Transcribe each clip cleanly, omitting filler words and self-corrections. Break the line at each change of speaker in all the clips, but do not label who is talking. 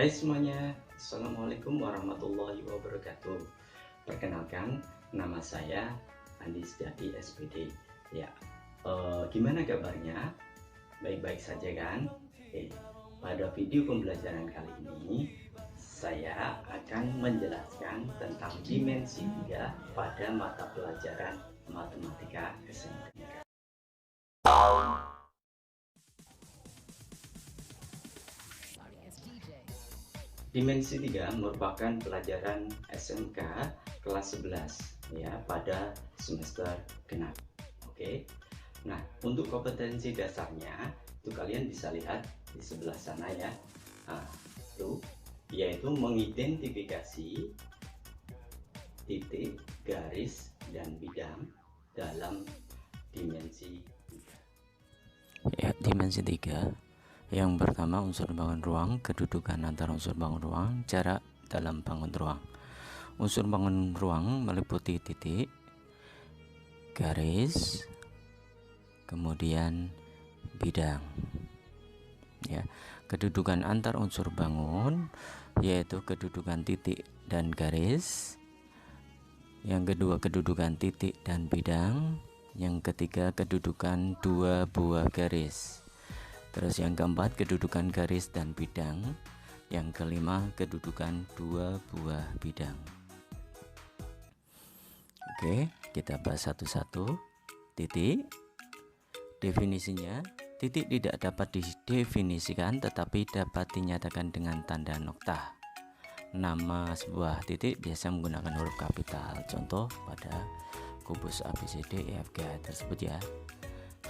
Hai semuanya, Assalamualaikum warahmatullahi wabarakatuh. Perkenalkan, nama saya Andi Setiadi SPD. Ya, gimana kabarnya? Baik-baik saja kan? Pada video pembelajaran kali ini, saya akan menjelaskan tentang dimensi 3 pada mata pelajaran Matematika SMK. Dimensi 3 merupakan pelajaran SMK kelas 11 ya pada semester genap. Oke. Nah, untuk kompetensi dasarnya itu kalian bisa lihat di sebelah sana ya. Nah, itu yaitu mengidentifikasi titik, garis, dan bidang dalam dimensi 3.
Ya, dimensi 3. Yang pertama, unsur bangun ruang, kedudukan antar unsur bangun ruang, jarak dalam bangun ruang. Unsur bangun ruang meliputi titik, garis, kemudian bidang. Ya, kedudukan antar unsur bangun yaitu kedudukan titik dan garis. Yang kedua, kedudukan titik dan bidang. Yang ketiga, kedudukan dua buah garis. Terus yang keempat, kedudukan garis dan bidang. Yang kelima, kedudukan dua buah bidang. Oke, kita bahas satu-satu. Titik, definisinya, titik tidak dapat didefinisikan tetapi dapat dinyatakan dengan tanda nokta. Nama sebuah titik biasa menggunakan huruf kapital. Contoh pada kubus ABCD EFGH tersebut ya.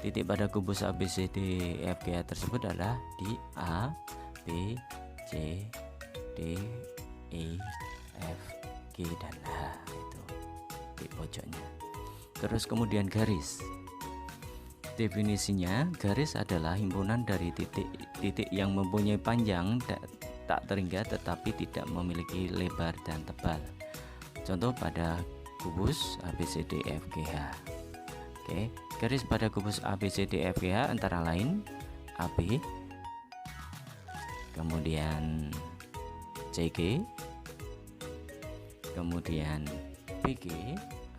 Titik pada kubus ABCD EFGH tersebut adalah di A, B, C, D, E, F, G, dan H. Itu di pojoknya. Terus kemudian garis. Definisinya, garis adalah himpunan dari titik-titik yang mempunyai panjang tak terhingga tetapi tidak memiliki lebar dan tebal. Contoh pada kubus ABCD EFGH. Oke, garis pada kubus ABCD EFGH antara lain AB, kemudian CG, kemudian PG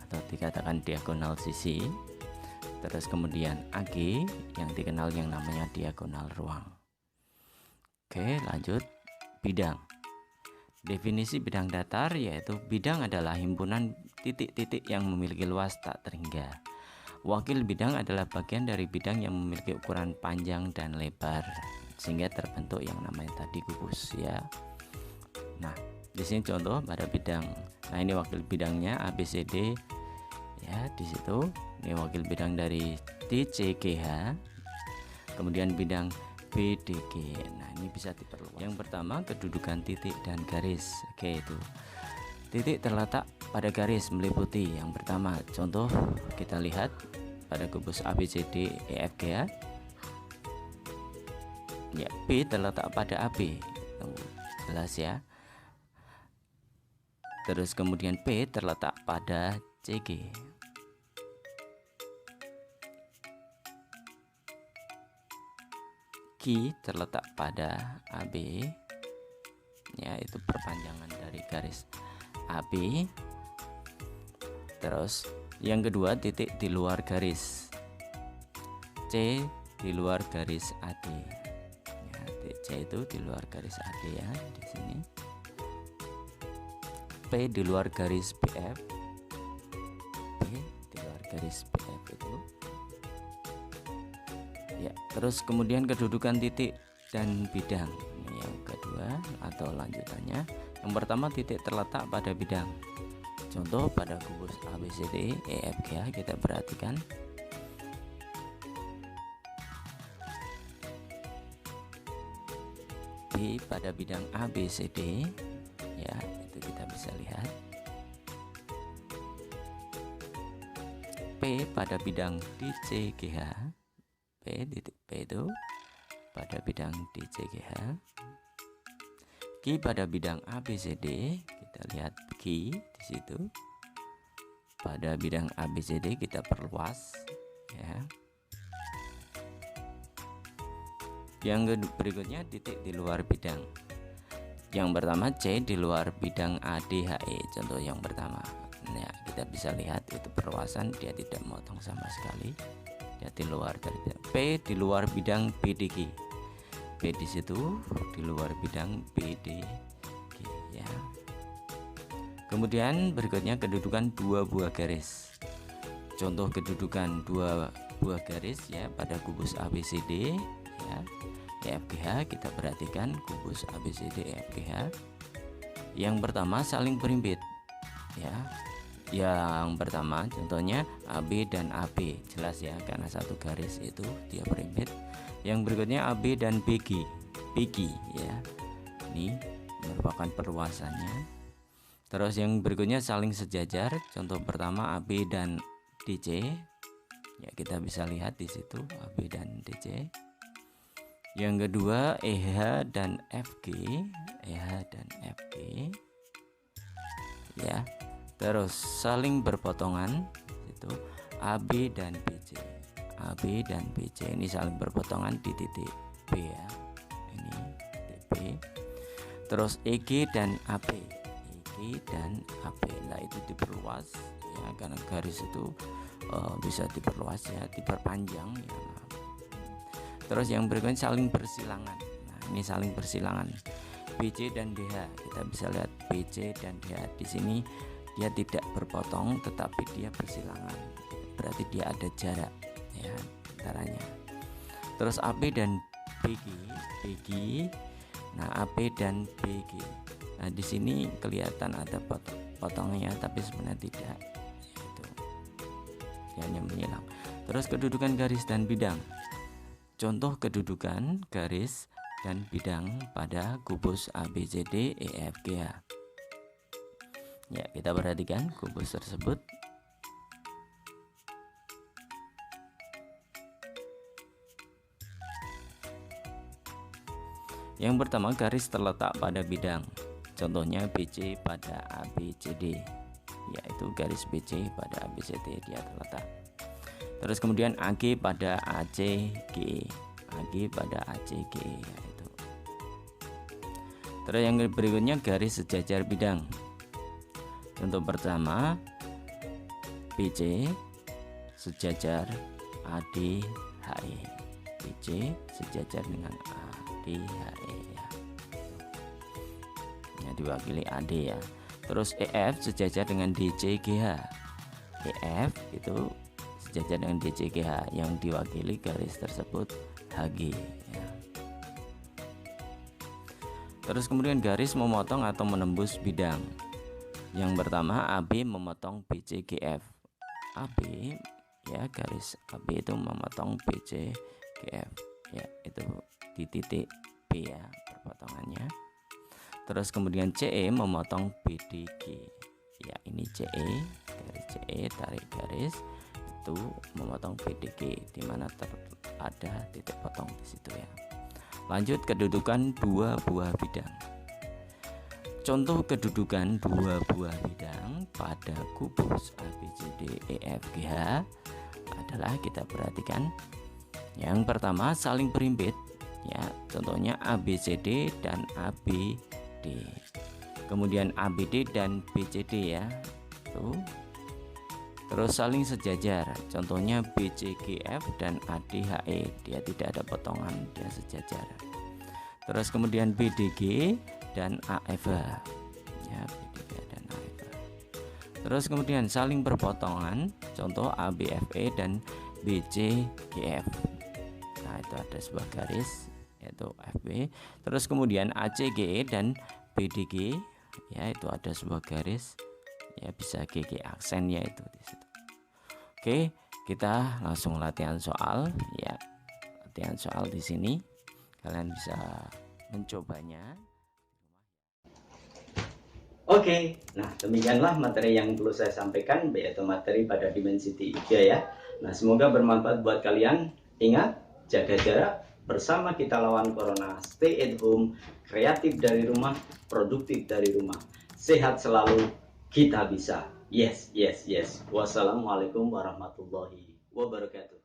atau dikatakan diagonal sisi, terus kemudian AG yang dikenal yang namanya diagonal ruang. Oke, lanjut. Bidang. Definisi bidang datar yaitu bidang adalah himpunan titik-titik yang memiliki luas tak terhingga. Wakil bidang adalah bagian dari bidang yang memiliki ukuran panjang dan lebar sehingga terbentuk yang namanya tadi kubus ya. Nah, di sini contoh pada bidang. Nah, ini wakil bidangnya ABCD ya, di situ. Ini wakil bidang dari DCGH. Kemudian bidang BDG. Nah, ini bisa diperluas. Yang pertama, kedudukan titik dan garis. Oke, itu. Titik terletak pada garis meliputi yang pertama. Contoh kita lihat pada kubus ABCD EFGH. Ya, B terletak pada AB. Jelas ya. Terus kemudian P terletak pada CG. Q terletak pada AB. Ya, itu perpanjangan dari garis AB. Terus yang kedua, titik di luar garis. C di luar garis AD. Ya, C itu di luar garis AD ya, di sini. P di luar garis BF. P di luar garis BF itu. Ya, terus kemudian kedudukan titik dan bidang. Ini yang kedua atau lanjutannya. Yang pertama, titik terletak pada bidang. Contoh pada kubus ABCD EFGH kita perhatikan. B pada bidang ABCD ya, itu kita bisa lihat. P pada bidang DCGH. P itu pada bidang DCGH. Q pada bidang ABCD, kita lihat Q di situ. Pada bidang ABCD kita perluas ya. Yang berikutnya, titik di luar bidang. Yang pertama C di luar bidang ADHE, contoh yang pertama. Nah, kita bisa lihat itu perluasan, dia tidak memotong sama sekali, dia di luar dari bidang. P di luar bidang BDG, P di situ di luar bidang BDG ya. Kemudian berikutnya kedudukan dua buah garis. Contoh kedudukan dua buah garis ya pada kubus ABCD ya. EFGH, kita perhatikan kubus ABCD EFGH. Yang pertama saling berimbit ya. Yang pertama contohnya AB dan AB, jelas ya karena satu garis itu dia berimbit. Yang berikutnya AB dan BG, ya. Ini merupakan perluasannya. Terus yang berikutnya saling sejajar. Contoh pertama AB dan DC. Ya, kita bisa lihat di situ AB dan DC. Yang kedua EH dan FG, ya. Terus saling berpotongan itu AB dan BC, ini saling berpotongan di titik B ya, ini titik B. Terus EG dan AP, nah itu diperluas ya karena garis itu bisa diperluas ya, diperpanjang ya. Terus yang berikutnya saling bersilangan. Nah, ini saling bersilangan. BC dan DH. Kita bisa lihat BC dan DH di sini dia tidak berpotong tetapi dia bersilangan. Berarti dia ada jarak ya antaranya. Terus AP dan BG. Nah, AP dan BG. Nah, di sini kelihatan ada potongnya tapi sebenarnya tidak. Itu. Dia hanya menyilang. Terus kedudukan garis dan bidang. Contoh kedudukan garis dan bidang pada kubus ABCD EFGH. Ya, kita perhatikan kubus tersebut. Yang pertama garis terletak pada bidang. Contohnya BC pada ABCD. Yaitu garis BC pada ABCD dia terletak. Terus kemudian AG pada ACGE, yaitu. Terus yang berikutnya garis sejajar bidang. Contoh pertama BC sejajar ADHE, BC sejajar dengan ADHE ya. Diwakili AD ya. Terus EF sejajar dengan DCGH, EF itu sejajar dengan DCGH yang diwakili garis tersebut HG ya. Terus kemudian garis memotong atau menembus bidang. Yang pertama AB memotong BCGF. AB ya, garis AB itu memotong BCGF ya, itu di titik B ya perpotongannya. Terus kemudian CE memotong BDG ya, ini CE, garis CE tarik garis itu memotong BDG di mana ada titik potong di situ ya. Lanjut kedudukan dua buah bidang. Contoh kedudukan dua buah bidang pada kubus ABCD EFGH adalah kita perhatikan. Yang pertama saling berimbit ya, contohnya ABCD dan ABD. Kemudian ABD dan BCD ya. Tuh. Terus saling sejajar, contohnya BCGF dan ADHE, dia tidak ada potongan, dia sejajar. Terus kemudian BDG dan AFH ya, BDG dan AFH. Terus kemudian saling berpotongan, contoh ABFE dan BCGF. Nah, itu ada sebuah garis yaitu FB. Terus kemudian ACGE dan BDG ya, itu ada sebuah garis ya, bisa GG aksen ya itu di situ. Oke, kita langsung latihan soal ya. Latihan soal di sini kalian bisa mencobanya.
Oke, nah demikianlah materi yang perlu saya sampaikan, yaitu materi pada dimensi 3 ya. Nah, semoga bermanfaat buat kalian. Ingat, jaga jarak, bersama kita lawan corona. Stay at home, kreatif dari rumah, produktif dari rumah. Sehat selalu, kita bisa. Yes, yes, yes. Wassalamualaikum warahmatullahi wabarakatuh.